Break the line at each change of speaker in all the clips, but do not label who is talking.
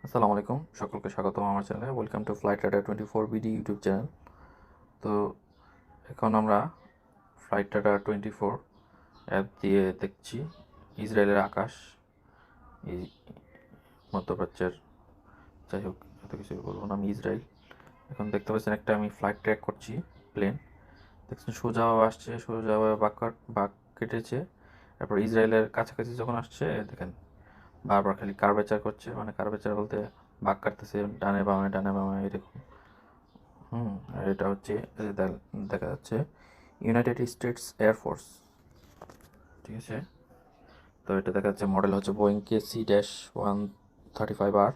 আসসালামু আলাইকুম, সকলকে স্বাগতম আমার চ্যানেলে। Welcome to flight radar 24 BD YouTube channel. তো এখন আমরা ফ্লাইট রাডার 24 অ্যাপ দিয়ে দেখছি ইসরায়েলের আকাশ, এই মধ্যপ্রাচ্যের, যাই হোক এত কিছু বলবো না। আমি ইসরায়েল এখন দেখতে পাচ্ছেন একটা আমি ফ্লাইট ট্র্যাক করছি, প্লেন দেখছেন সোজা আসছে, সোজা বাঁক কেটেছে, তারপর ইসরায়েলের কাছাকাছি যখন আসছে দেখেন বারবার খালি কার্ভেচার করছে, মানে কার্ভেচার বলতে বাঁক কাটতেছে ডানে বামে ডানে বামে এরকম। আর এটা হচ্ছে দেখা যাচ্ছে ইউনাইটেড স্টেটস এয়ারফোর্স, ঠিক আছে। তো এটা দেখা যাচ্ছে মডেল হচ্ছে বোয়িং KC-135R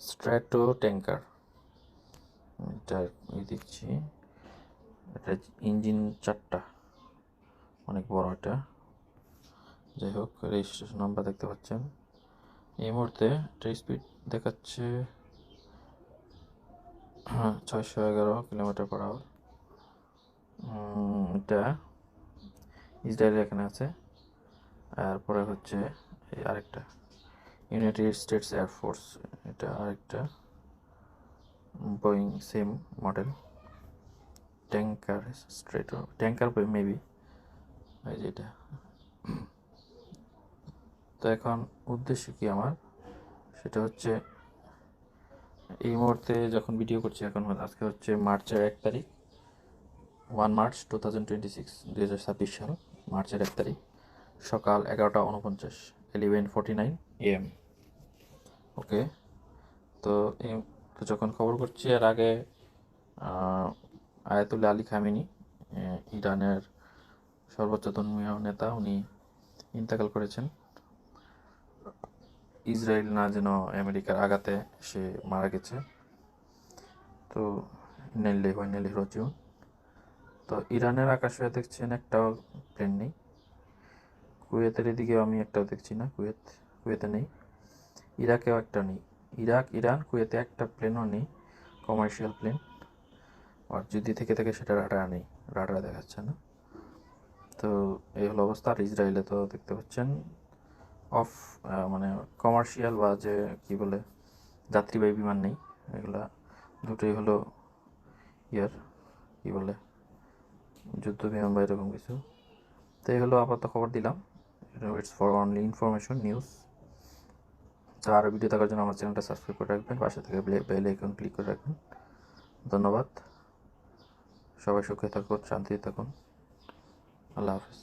স্ট্র্যাটো ট্যাঙ্কার। এটা দেখছি, এটা ইঞ্জিন 4টা, অনেক বড় এটা। যাই হোক রেজিস্ট্রেশন নাম্বার দেখতে পাচ্ছেন। এই মুহূর্তে এটা স্পিড দেখাচ্ছে 611 কিলোমিটার/আওয়ার। এটা ইসরায়েলের এখানে আছে। তারপরে হচ্ছে এই আরেকটা ইউনাইটেড স্টেটস এয়ারফোর্স, এটা আরেকটা Boeing same model tanker, Stratotanker maybe, এই যে এটা। তো এখন উদ্দেশ্য কি আমার, সেটা হচ্ছে এই মুহূর্তে যখন ভিডিও করছি, এখন আজকে হচ্ছে মার্চের 1 তারিখ, 1 মার্চ 2026 সাল, মার্চের 1 তারিখ, সকাল 11টা 49, 11:49 AM। ওকে। তো এই তো যখন খবর করছি, এর আগে আয়াতুল্লাহ আলী খামেনি, ইরানের সর্বোচ্চ ধর্মীয় নেতা, উনি ইন্তেকাল করেছেন। ইসরায়েল না যেন আমেরিকার আঘাতে সে মারা গেছে। তো ইন্নালিল্লাহি রাজিউন। তো ইরানের আকাশে দেখছেন একটাও প্লেন নেই। কুয়েতের এদিকেও আমি একটাও দেখছি না, কুয়েতে নেই। ইরাকেও একটা নেই। ইরান কুয়েতে একটা প্লেনও নেই, কমার্শিয়াল প্লেন। আর যদি থেকে থাকে সেটা রাডার নেই, রাডার দেখাচ্ছে না। তো এই হলো অবস্থা। আর ইসরায়েলে তো দেখতে পাচ্ছেন অফ, মানে কমার্শিয়াল বা যে কী বলে যাত্রীবাহী বিমান নেই, এগুলা দুটোই হলো ইয়ার কী বলে যুদ্ধ বিমান বা এরকম কিছু। তো এই হলো আপাতত খবর দিলাম, it's for only information news. তো আরও ভিডিও দেখার জন্য আমার চ্যানেলটা সাবস্ক্রাইব করে রাখবেন, পাশে থেকে বেল আইকন ক্লিক করে রাখবেন। ধন্যবাদ। সবাই সুখে থাকুন, শান্তিতে থাকুন। আল্লাহ হাফেজ।